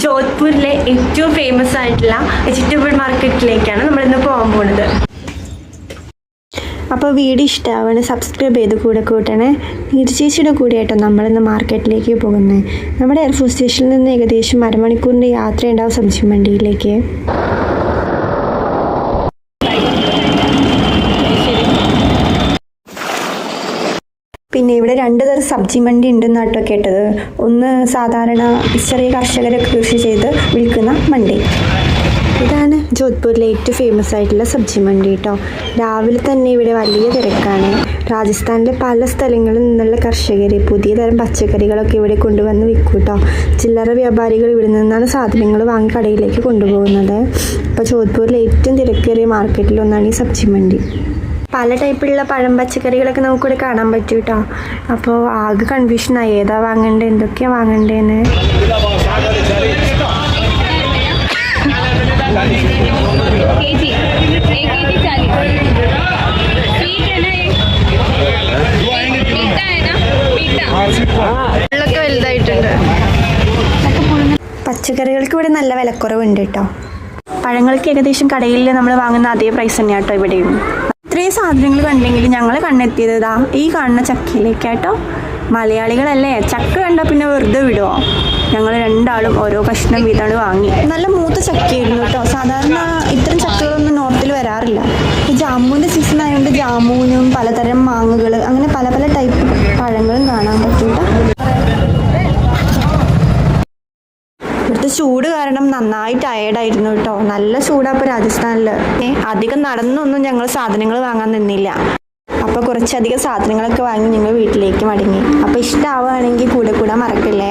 ജോധ്പൂരിലെ ഏറ്റവും ഫേമസ് ആയിട്ടുള്ള വെജിറ്റബിൾ മാർക്കറ്റിലേക്കാണ് നമ്മളിന്ന് പോകാൻ പോകുന്നത്. അപ്പോൾ വീഡിയോ ഇഷ്ടമാവണം, സബ്സ്ക്രൈബ് ചെയ്ത് കൂടെ കൂട്ടണേ. ചേച്ചിയുടെ കൂടെയായിട്ടോ നമ്മളിന്ന് മാർക്കറ്റിലേക്ക് പോകുന്നത്. നമ്മുടെ എയർഫോഴ്സ് സ്റ്റേഷനിൽ നിന്ന് ഏകദേശം അരമണിക്കൂറിൻ്റെ യാത്രയുണ്ടാവും സബ്ജി മണ്ടിയിലേക്ക്. പിന്നെ ഇവിടെ 2 തരം സബ്ജി മണ്ടി ഉണ്ടെന്ന് കേട്ടോ കേട്ടത്. ഒന്ന് സാധാരണ ചെറിയ കർഷകരൊക്കെ കൃഷി ചെയ്ത് വിൽക്കുന്ന മണ്ടി. ഇതാണ് ജോധ്പൂരിലെ ഏറ്റവും ഫേമസ് ആയിട്ടുള്ള സബ്ജി മണ്ടി കേട്ടോ. രാവിലെ തന്നെ ഇവിടെ വലിയ തിരക്കാണ്. രാജസ്ഥാനിലെ പല സ്ഥലങ്ങളിൽ നിന്നുള്ള കർഷകർ പുതിയ തരം പച്ചക്കറികളൊക്കെ ഇവിടെ കൊണ്ടുവന്ന് വിൽക്കും കേട്ടോ. ചില്ലറ വ്യാപാരികൾ ഇവിടെ നിന്നാണ് സാധനങ്ങൾ വാങ്ങി കടയിലേക്ക് കൊണ്ടുപോകുന്നത്. അപ്പോൾ ജോധ്പൂരിലെ ഏറ്റവും തിരക്കേറിയ മാർക്കറ്റിലൊന്നാണ് ഈ സബ്ജി മണ്ടി. പല ടൈപ്പിലുള്ള പഴം പച്ചക്കറികളൊക്കെ നമുക്കിവിടെ കാണാൻ പറ്റും കേട്ടോ. അപ്പോൾ ആകെ കൺഫ്യൂഷനായി ഏതാ വാങ്ങണ്ടേ എന്തൊക്കെയാണ് വാങ്ങണ്ടേന്ന്. വലുതായിട്ടുണ്ട്. പച്ചക്കറികൾക്ക് ഇവിടെ നല്ല വിലക്കുറവുണ്ട് കേട്ടോ. പഴങ്ങൾക്ക് ഏകദേശം കടയിൽ നമ്മൾ വാങ്ങുന്ന അതേ പ്രൈസ് തന്നെയാണ് കേട്ടോ ഇവിടെയും. ഇത്രയും സാധനങ്ങൾ കണ്ടെങ്കിൽ ഞങ്ങൾ കണ്ണെത്തിയത് ഈ കാണുന്ന ചക്കയിലേക്കാട്ടോ. മലയാളികളല്ലേ, ചക്ക കണ്ടാൽ പിന്നെ വെറുതെ വിടുമോ? ഞങ്ങൾ 2 ആളും ഓരോ കഷ്ണം വീതാണ് വാങ്ങി. നല്ല മൂത്ത ചക്കയായിരുന്നു കേട്ടോ. സാധാരണ ഇത്തരം ചക്കകളൊന്നും നോർത്തിൽ വരാറില്ല. ഈ ജാമുവിൻ്റെ സീസൺ ആയതുകൊണ്ട് ജാമുനും പലതരം മാങ്ങകൾ അങ്ങനെ പല പല ടൈപ്പ് പഴങ്ങളും കാണാൻ പറ്റും കേട്ടോ. ഇവിടുത്തെ ചൂട് കാരണം നന്നായി ടയേർഡായിരുന്നു കേട്ടോ. നല്ല ചൂടാണ് ഇപ്പോൾ രാജസ്ഥാനിൽ. അധികം നടന്നൊന്നും ഞങ്ങൾ സാധനങ്ങൾ വാങ്ങാൻ നിന്നില്ല. അപ്പോൾ കുറച്ചധികം സാധനങ്ങളൊക്കെ വാങ്ങി ഞങ്ങൾ വീട്ടിലേക്ക് മടങ്ങി. അപ്പോൾ ഇഷ്ടമാവുകയാണെങ്കിൽ കൂടെ കൂടാൻ മറക്കല്ലേ.